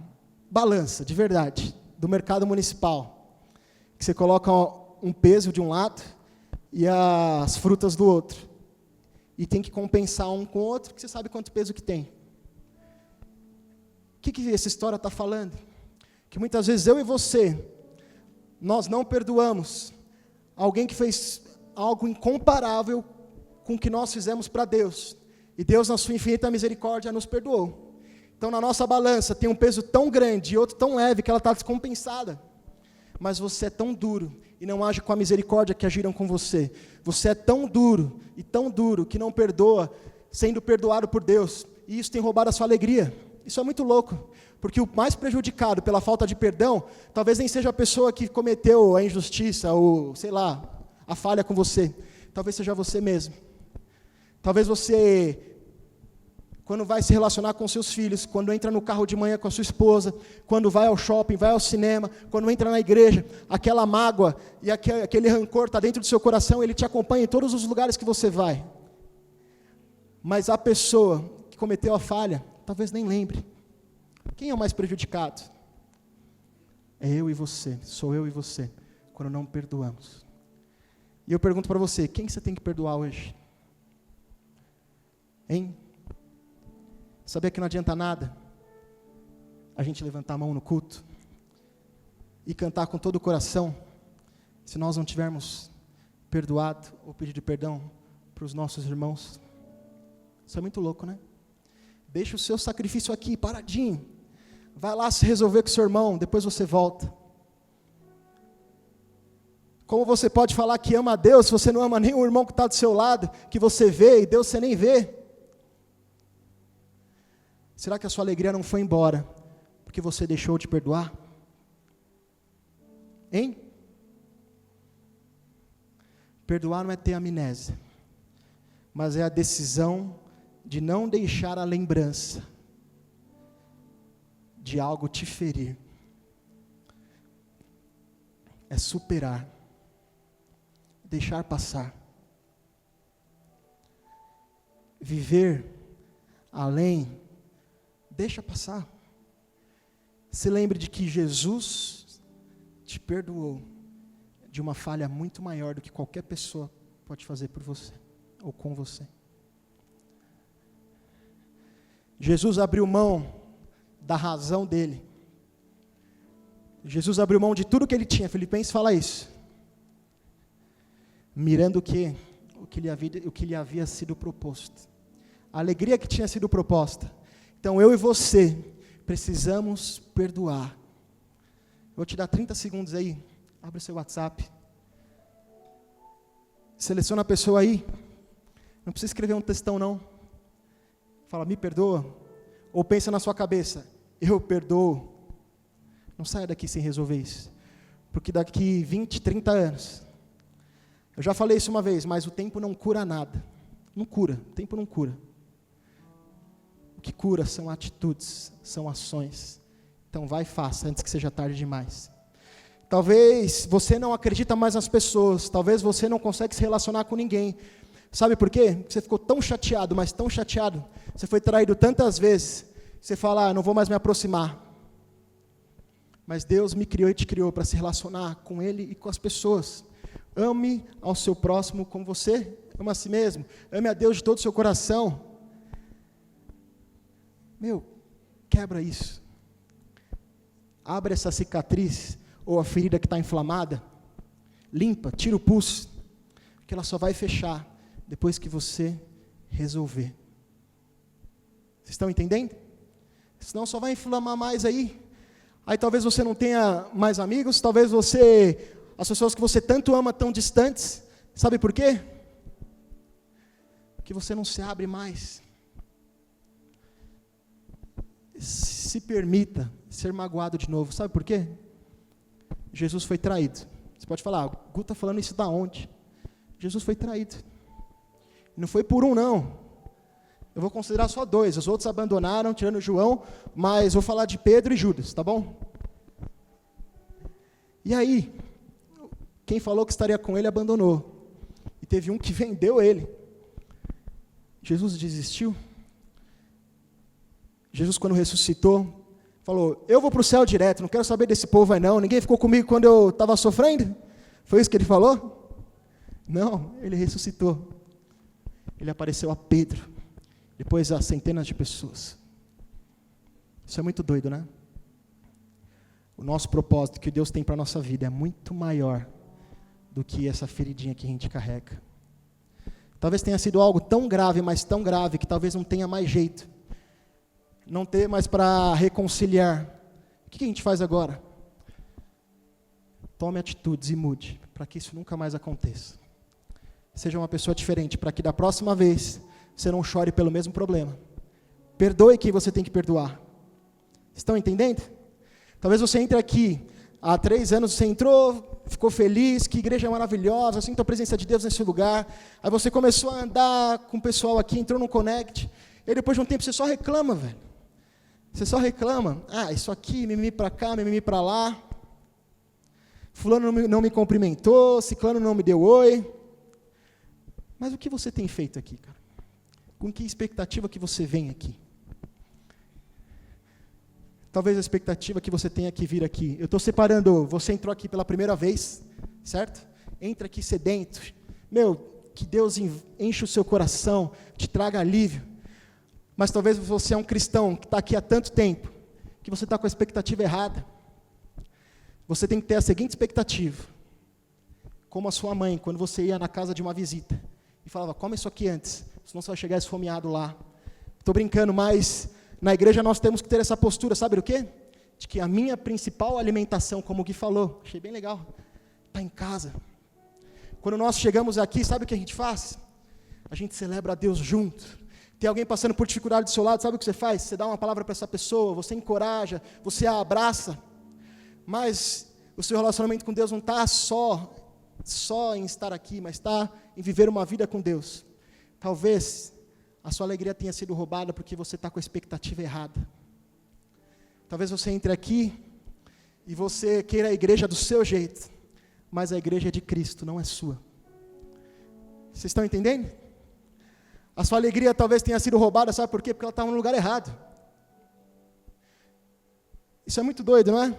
balança, de verdade, do mercado municipal, que você coloca um peso de um lado e as frutas do outro. E tem que compensar um com o outro, porque você sabe quanto peso que tem. O que essa história está falando? Que muitas vezes eu e você, nós não perdoamos alguém que fez algo incomparável com o que nós fizemos para Deus. E Deus, na sua infinita misericórdia, nos perdoou. Então, na nossa balança, tem um peso tão grande e outro tão leve que ela está descompensada. Mas você é tão duro e não age com a misericórdia que agiram com você. Você é tão duro e tão duro que não perdoa, sendo perdoado por Deus. E isso tem roubado a sua alegria. Isso é muito louco, porque o mais prejudicado pela falta de perdão, talvez nem seja a pessoa que cometeu a injustiça, ou, sei lá, a falha com você. Talvez seja você mesmo. Talvez você, quando vai se relacionar com seus filhos, quando entra no carro de manhã com a sua esposa, quando vai ao shopping, vai ao cinema, quando entra na igreja, aquela mágoa e aquele rancor está dentro do seu coração, ele te acompanha em todos os lugares que você vai. Mas a pessoa que cometeu a falha, talvez nem lembre. Quem é o mais prejudicado? É eu e você, sou eu e você, quando não perdoamos. E eu pergunto para você, quem você tem que perdoar hoje? Hein? Sabia que não adianta nada a gente levantar a mão no culto e cantar com todo o coração, se nós não tivermos perdoado ou pedido perdão para os nossos irmãos? Isso é muito louco, né? Deixa o seu sacrifício aqui, paradinho. Vai lá se resolver com o seu irmão, depois você volta. Como você pode falar que ama a Deus se você não ama nem o irmão que está do seu lado, que você vê e Deus você nem vê? Será que a sua alegria não foi embora porque você deixou de perdoar? Hein? Perdoar não é ter amnésia, mas é a decisão de não deixar a lembrança de algo te ferir. É superar, deixar passar. Viver além, deixa passar. se lembre de que Jesus te perdoou de uma falha muito maior do que qualquer pessoa pode fazer por você ou com você. Jesus abriu mão da razão dele. Jesus abriu mão de tudo que ele tinha. Filipenses fala isso. Mirando o que lhe havia sido proposto. A alegria que tinha sido proposta. Então eu e você precisamos perdoar. Vou te dar 30 segundos aí. Abre o seu WhatsApp. Seleciona a pessoa aí. Não precisa escrever um textão não. Fala, me perdoa. Ou pensa na sua cabeça, eu perdoo. Não saia daqui sem resolver isso. Porque daqui 20, 30 anos, eu já falei isso uma vez, mas o tempo não cura nada. Não cura, o tempo não cura. O que cura são atitudes, são ações. Então vai e faça, antes que seja tarde demais. Talvez você não acredita mais nas pessoas, talvez você não consegue se relacionar com ninguém. Sabe por quê? Porque você ficou tão chateado, mas tão chateado. Você foi traído tantas vezes, você fala, não vou mais me aproximar. Mas Deus me criou e te criou para se relacionar com Ele e com as pessoas. Ame ao seu próximo como você ama a si mesmo. Ame a Deus de todo o seu coração. Quebra isso. Abre essa cicatriz, ou a ferida que está inflamada. Limpa, tira o pus. Porque ela só vai fechar depois que você resolver. Vocês estão entendendo? Senão só vai inflamar mais aí. Aí talvez você não tenha mais amigos, talvez as pessoas que você tanto ama estão distantes. Sabe por quê? Porque você não se abre mais. Se permita ser magoado de novo. Sabe por quê? Jesus foi traído. Você pode falar, o Gu está falando isso da onde? Jesus foi traído. Não foi por um, não. Eu vou considerar só 2. Os outros abandonaram, tirando João, mas vou falar de Pedro e Judas, tá bom? E aí, quem falou que estaria com ele abandonou. E teve um que vendeu ele. Jesus desistiu. Jesus, quando ressuscitou, falou, eu vou para o céu direto, não quero saber desse povo aí não, ninguém ficou comigo quando eu estava sofrendo? Foi isso que ele falou? Não, ele ressuscitou. Ele apareceu a Pedro, depois a centenas de pessoas. Isso é muito doido, né? O nosso propósito que Deus tem para a nossa vida é muito maior do que essa feridinha que a gente carrega. Talvez tenha sido algo tão grave, mas tão grave, que talvez não tenha mais jeito. Não ter mais para reconciliar. O que a gente faz agora? Tome atitudes e mude, para que isso nunca mais aconteça. Seja uma pessoa diferente, para que da próxima vez você não chore pelo mesmo problema. Perdoe quem você tem que perdoar. Estão entendendo? Talvez você entre aqui, há 3 anos você entrou, ficou feliz, que igreja maravilhosa, sinto a presença de Deus nesse lugar. Aí você começou a andar com o pessoal aqui, entrou no Connect, e depois de um tempo você só reclama, velho. Você só reclama, isso aqui, mimimi para cá, mimimi para lá. Fulano não me cumprimentou, ciclano não me deu oi. Mas o que você tem feito aqui, cara? Com que expectativa que você vem aqui? Talvez a expectativa que você tenha que vir aqui. Eu estou separando, você entrou aqui pela primeira vez, certo? Entra aqui sedento. Que Deus enche o seu coração, te traga alívio. Mas talvez você é um cristão que está aqui há tanto tempo, que você está com a expectativa errada. Você tem que ter a seguinte expectativa. Como a sua mãe, quando você ia na casa de uma visita, e falava, come isso aqui antes, senão você vai chegar esfomeado lá. Estou brincando, mas na igreja nós temos que ter essa postura, sabe do quê? De que a minha principal alimentação, como o Gui falou, achei bem legal, está em casa. Quando nós chegamos aqui, sabe o que a gente faz? A gente celebra a Deus junto. Tem alguém passando por dificuldade do seu lado, sabe o que você faz? Você dá uma palavra para essa pessoa, você encoraja, você a abraça. Mas o seu relacionamento com Deus não está só em estar aqui, mas está em viver uma vida com Deus. Talvez a sua alegria tenha sido roubada porque você está com a expectativa errada. Talvez você entre aqui e você queira a igreja do seu jeito, mas a igreja é de Cristo, não é sua. Vocês estão entendendo? A sua alegria talvez tenha sido roubada, sabe por quê? Porque ela estava no lugar errado. Isso é muito doido, não é?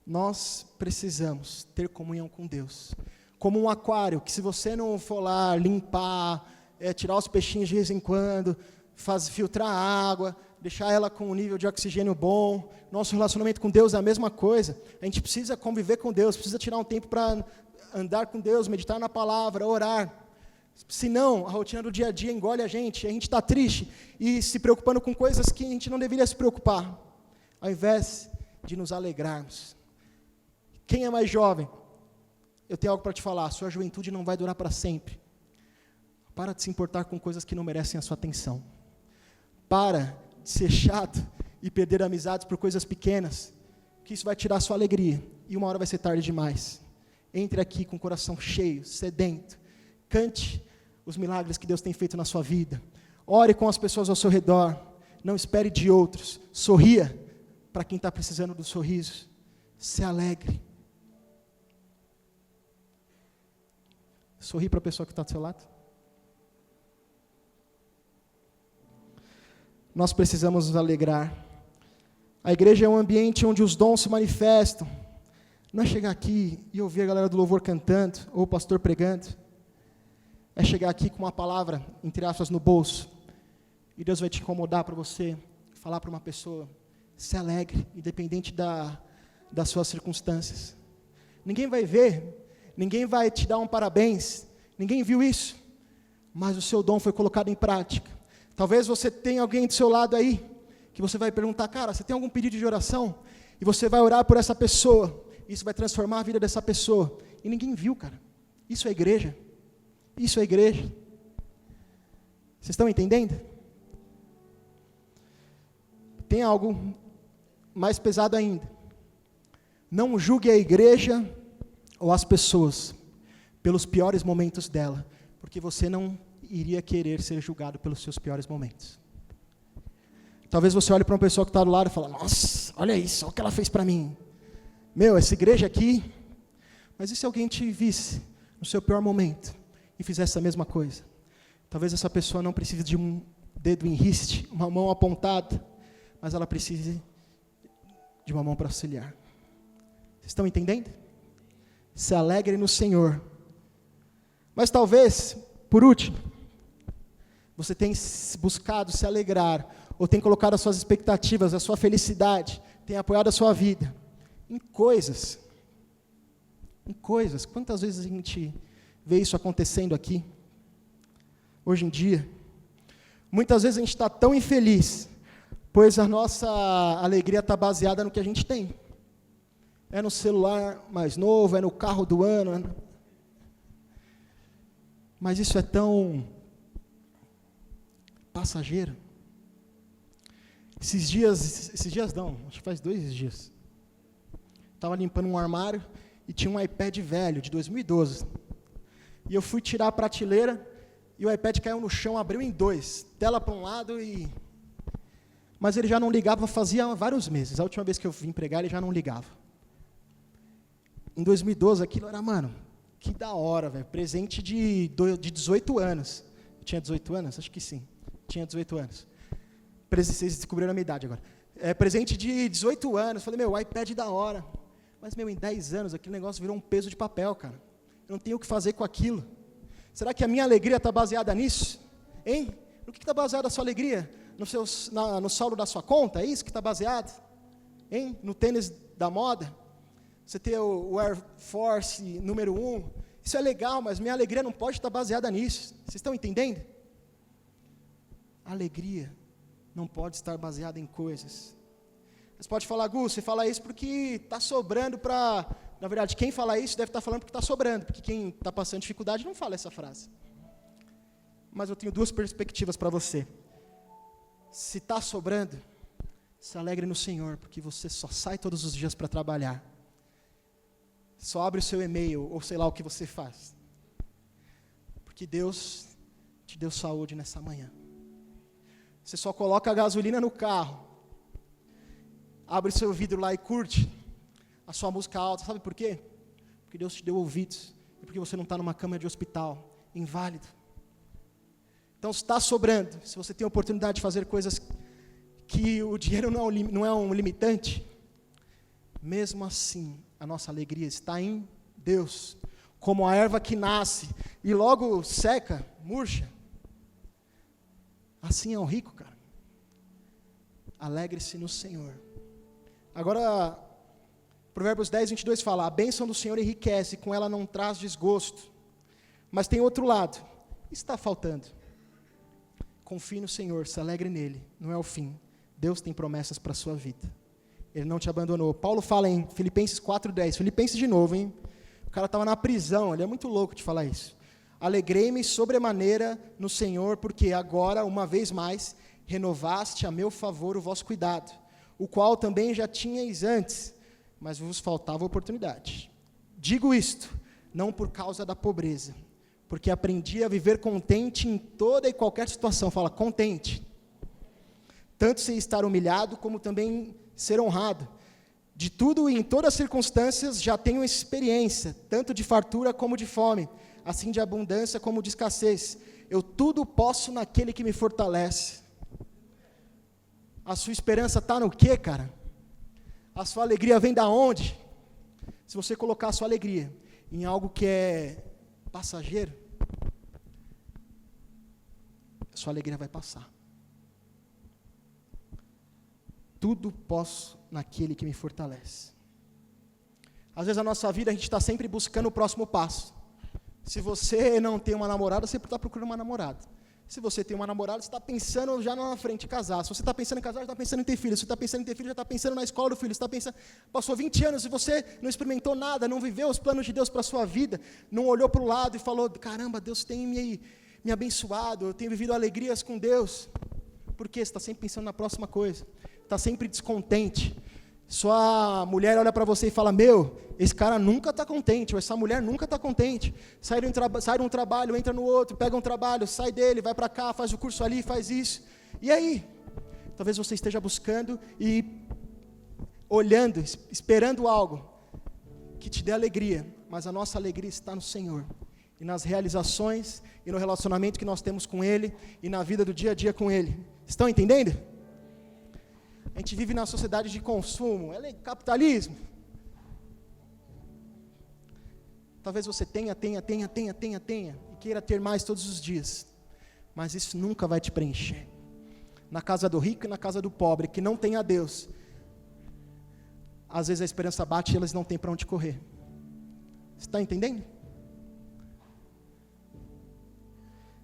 Nós precisamos ter comunhão com Deus. Como um aquário, que se você não for lá limpar, tirar os peixinhos de vez em quando, filtrar a água, deixar ela com um nível de oxigênio bom, nosso relacionamento com Deus é a mesma coisa. A gente precisa conviver com Deus, precisa tirar um tempo para andar com Deus, meditar na palavra, orar. Senão, a rotina do dia a dia engole a gente está triste e se preocupando com coisas que a gente não deveria se preocupar, ao invés de nos alegrarmos. Quem é mais jovem? Eu tenho algo para te falar, a sua juventude não vai durar para sempre. Para de se importar com coisas que não merecem a sua atenção. Para de ser chato e perder amizades por coisas pequenas, que isso vai tirar a sua alegria, e uma hora vai ser tarde demais. Entre aqui com o coração cheio, sedento, cante os milagres que Deus tem feito na sua vida, ore com as pessoas ao seu redor, não espere de outros, sorria para quem está precisando do sorriso, se alegre. Sorri para a pessoa que está do seu lado. Nós precisamos nos alegrar. A igreja é um ambiente onde os dons se manifestam. Não é chegar aqui e ouvir a galera do louvor cantando, ou o pastor pregando. É chegar aqui com uma palavra, entre aspas, no bolso. E Deus vai te incomodar para você falar para uma pessoa, se alegre, independente das suas circunstâncias. Ninguém vai ver, ninguém vai te dar um parabéns, ninguém viu isso, mas o seu dom foi colocado em prática. Talvez você tenha alguém do seu lado aí, que você vai perguntar, cara, você tem algum pedido de oração? E você vai orar por essa pessoa, isso vai transformar a vida dessa pessoa. E ninguém viu, cara. Isso é igreja. Isso é igreja. Vocês estão entendendo? Tem algo mais pesado ainda. Não julgue a igreja ou as pessoas pelos piores momentos dela, porque você não iria querer ser julgado pelos seus piores momentos. Talvez você olhe para uma pessoa que está do lado e fale, nossa, olha isso, olha o que ela fez para mim. Meu, essa igreja aqui, mas e se alguém te visse no seu pior momento e fizesse a mesma coisa? Talvez essa pessoa não precise de um dedo em riste, uma mão apontada, mas ela precise de uma mão para auxiliar. Vocês estão entendendo? Se alegre no Senhor. Mas talvez, por último, você tem buscado se alegrar, ou tem colocado as suas expectativas, a sua felicidade, tem apoiado a sua vida em coisas. Em coisas. Quantas vezes a gente vê isso acontecendo aqui? Hoje em dia. Muitas vezes a gente está tão infeliz, pois a nossa alegria está baseada no que a gente tem. É no celular mais novo, é no carro do ano. Mas isso é tão passageiro. Esses dias não, acho que faz 2 dias. Estava limpando um armário e tinha um iPad velho, de 2012. E eu fui tirar a prateleira e o iPad caiu no chão, abriu em 2. Tela para um lado e... Mas ele já não ligava fazia vários meses. A última vez que eu vim pregar, ele já não ligava. Em 2012, aquilo era, mano, que da hora, velho. Presente de 18 anos. Eu tinha 18 anos? Acho que sim. Tinha 18 anos. Vocês descobriram a minha idade agora. Presente de 18 anos. Falei, meu, iPad da hora. Mas, meu, em 10 anos, aquele negócio virou um peso de papel, cara. Eu não tenho o que fazer com aquilo. Será que a minha alegria está baseada nisso? Hein? No que está baseada a sua alegria? No saldo da sua conta? É isso que está baseado? Hein? No tênis da moda? Você ter o Air Force número 1? Isso é legal, mas minha alegria não pode estar baseada nisso. Vocês estão entendendo? A alegria não pode estar baseada em coisas. Você pode falar, Gu, você fala isso porque está sobrando para... Na verdade, quem fala isso deve estar falando porque está sobrando, porque quem está passando dificuldade não fala essa frase. Mas eu tenho 2 perspectivas para você. Se está sobrando, se alegre no Senhor, porque você só sai todos os dias para trabalhar. Só abre o seu e-mail, ou sei lá o que você faz. Porque Deus te deu saúde nessa manhã. Você só coloca a gasolina no carro, abre seu vidro lá e curte a sua música alta. Sabe por quê? Porque Deus te deu ouvidos. E porque você não está numa cama de hospital, inválido. Então, se está sobrando, se você tem a oportunidade de fazer coisas que o dinheiro não é um limitante, mesmo assim, a nossa alegria está em Deus, como a erva que nasce e logo seca, murcha. Assim é o rico, cara. Alegre-se no Senhor. Agora, Provérbios 10, 22 fala: a bênção do Senhor enriquece, com ela não traz desgosto. Mas tem outro lado, está faltando. Confie no Senhor, se alegre nele, não é o fim. Deus tem promessas para a sua vida. Ele não te abandonou. Paulo fala em Filipenses 4:10, Filipenses de novo, hein? O cara estava na prisão, ele é muito louco de falar isso. Alegrei-me sobremaneira no Senhor, porque agora, uma vez mais, renovaste a meu favor o vosso cuidado, o qual também já tinhais antes, mas vos faltava oportunidade. Digo isto, não por causa da pobreza, porque aprendi a viver contente em toda e qualquer situação. Fala, contente. Tanto sem estar humilhado, como também ser honrado. De tudo e em todas as circunstâncias já tenho experiência, tanto de fartura como de fome, assim de abundância como de escassez. Eu tudo posso naquele que me fortalece. A sua esperança está no quê, cara? A sua alegria vem da onde? Se você colocar a sua alegria em algo que é passageiro, a sua alegria vai passar. Tudo posso naquele que me fortalece. Às vezes na nossa vida a gente está sempre buscando o próximo passo. Se você não tem uma namorada, você está procurando uma namorada. Se você tem uma namorada, você está pensando já na frente de casar. Se você está pensando em casar, já está pensando em ter filho. Se você está pensando em ter filho, já está pensando na escola do filho. Você está pensando, passou 20 anos e você não experimentou nada, não viveu os planos de Deus para a sua vida, não olhou para o lado e falou, caramba, Deus tem me abençoado, eu tenho vivido alegrias com Deus. Por quê? Você está sempre pensando na próxima coisa. Está sempre descontente. Sua mulher olha para você e fala, esse cara nunca está contente, ou essa mulher nunca está contente. Sai de um trabalho, entra no outro, pega um trabalho, sai dele, vai para cá, faz o curso ali, faz isso. E aí? Talvez você esteja buscando e olhando, esperando algo que te dê alegria, mas a nossa alegria está no Senhor, e nas realizações, e no relacionamento que nós temos com Ele, e na vida do dia a dia com Ele. Estão entendendo? A gente vive na sociedade de consumo, ela é capitalismo. Talvez você tenha, e queira ter mais todos os dias, mas isso nunca vai te preencher. Na casa do rico e na casa do pobre, que não tem a Deus, às vezes a esperança bate e eles não têm para onde correr. Você está entendendo?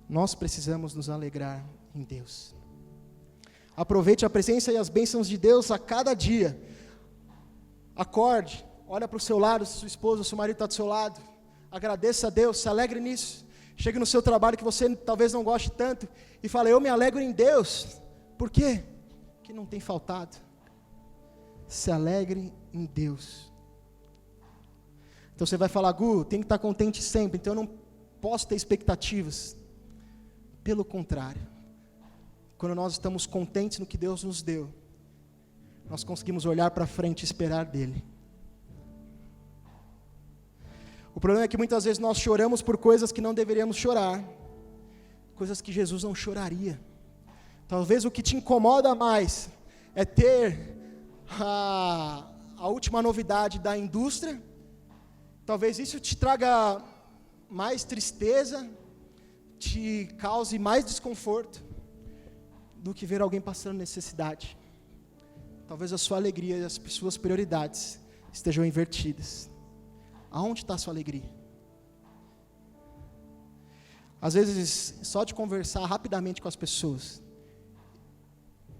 Nós precisamos nos alegrar em Deus. Aproveite a presença e as bênçãos de Deus a cada dia. Acorde, olha para o seu lado, se sua esposa, seu marido está do seu lado. Agradeça a Deus, se alegre nisso. Chegue no seu trabalho que você talvez não goste tanto e fale, eu me alegro em Deus. Por quê? Porque não tem faltado. Se alegre em Deus. Então você vai falar, Gu, tem que estar contente sempre, então eu não posso ter expectativas. Pelo contrário, quando nós estamos contentes no que Deus nos deu, nós conseguimos olhar para frente e esperar dEle. O problema é que muitas vezes nós choramos por coisas que não deveríamos chorar, coisas que Jesus não choraria. Talvez o que te incomoda mais é ter a última novidade da indústria, talvez isso te traga mais tristeza, te cause mais desconforto, do que ver alguém passando necessidade. Talvez a sua alegria e as suas prioridades estejam invertidas. Aonde está a sua alegria? Às vezes, só de conversar rapidamente com as pessoas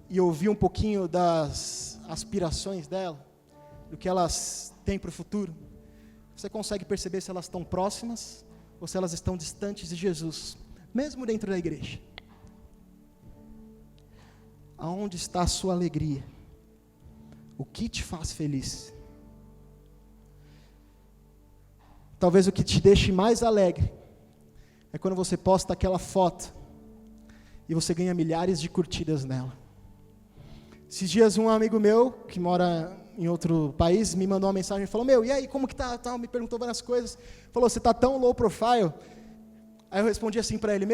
e ouvir um pouquinho das aspirações dela, do que elas têm para o futuro, você consegue perceber se elas estão próximas ou se elas estão distantes de Jesus, mesmo dentro da igreja. Aonde está a sua alegria? O que te faz feliz? Talvez o que te deixe mais alegre é quando você posta aquela foto e você ganha milhares de curtidas nela. Esses dias um amigo meu, que mora em outro país, me mandou uma mensagem e falou, e aí, como que tá? Me perguntou várias coisas, falou, você está tão low profile? Aí eu respondi assim para ele,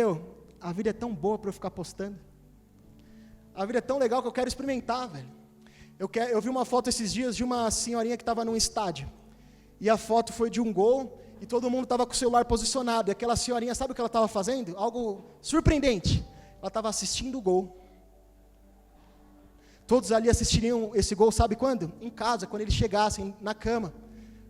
a vida é tão boa para eu ficar postando. A vida é tão legal que eu quero experimentar, velho. Eu vi uma foto esses dias de uma senhorinha que estava num estádio. E a foto foi de um gol e todo mundo estava com o celular posicionado. E aquela senhorinha, sabe o que ela estava fazendo? Algo surpreendente. Ela estava assistindo o gol. Todos ali assistiriam esse gol, sabe quando? Em casa, quando eles chegassem na cama.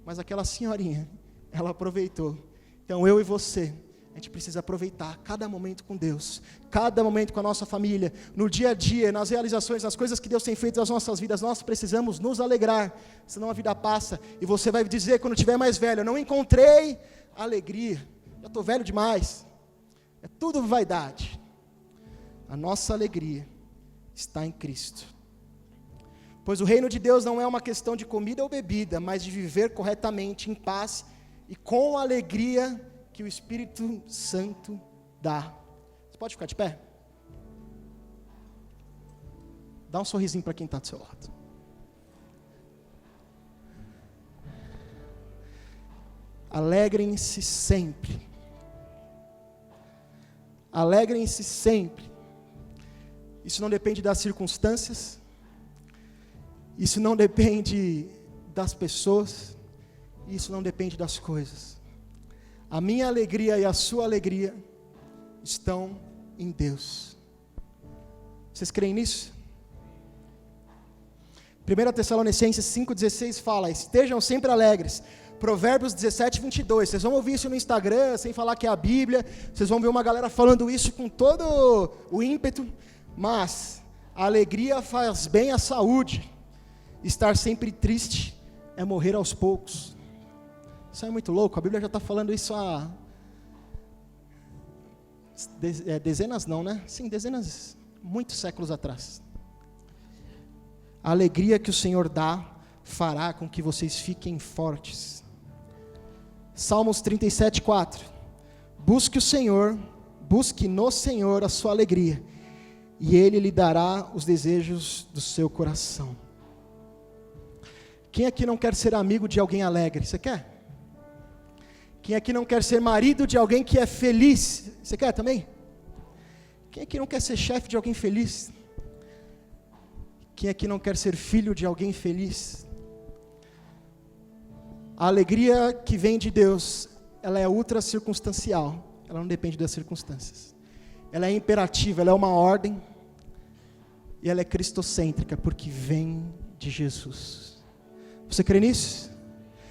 Mas aquela senhorinha, ela aproveitou. Então eu e você, a gente precisa aproveitar cada momento com Deus, cada momento com a nossa família, no dia a dia, nas realizações, nas coisas que Deus tem feito nas nossas vidas. Nós precisamos nos alegrar, senão a vida passa. E você vai dizer quando estiver mais velho: eu não encontrei alegria, já estou velho demais. É tudo vaidade. A nossa alegria está em Cristo. Pois o reino de Deus não é uma questão de comida ou bebida, mas de viver corretamente, em paz e com a alegria que o Espírito Santo dá. Você pode ficar de pé? Dá um sorrisinho para quem está do seu lado. Alegrem-se sempre. Alegrem-se sempre. Isso não depende das circunstâncias. Isso não depende das pessoas, isso não depende das coisas. A minha alegria e a sua alegria estão em Deus. Vocês creem nisso? 1 Tessalonicenses 5,16 fala: estejam sempre alegres. Provérbios 17:22. Vocês vão ouvir isso no Instagram, sem falar que é a Bíblia. Vocês vão ver uma galera falando isso com todo o ímpeto. Mas a alegria faz bem à saúde. Estar sempre triste é morrer aos poucos. Isso é muito louco, a Bíblia já está falando isso há dezenas não, né? Sim, dezenas, muitos séculos atrás. A alegria que o Senhor dá fará com que vocês fiquem fortes. Salmos 37:4. Busque o Senhor, busque no Senhor a sua alegria, e Ele lhe dará os desejos do seu coração. Quem aqui não quer ser amigo de alguém alegre? Você quer? Quem aqui não quer ser marido de alguém que é feliz? Você quer também? Quem aqui não quer ser chefe de alguém feliz? Quem aqui não quer ser filho de alguém feliz? A alegria que vem de Deus, ela é ultra circunstancial. Ela não depende das circunstâncias. Ela é imperativa, ela é uma ordem. E ela é cristocêntrica, porque vem de Jesus. Você crê nisso?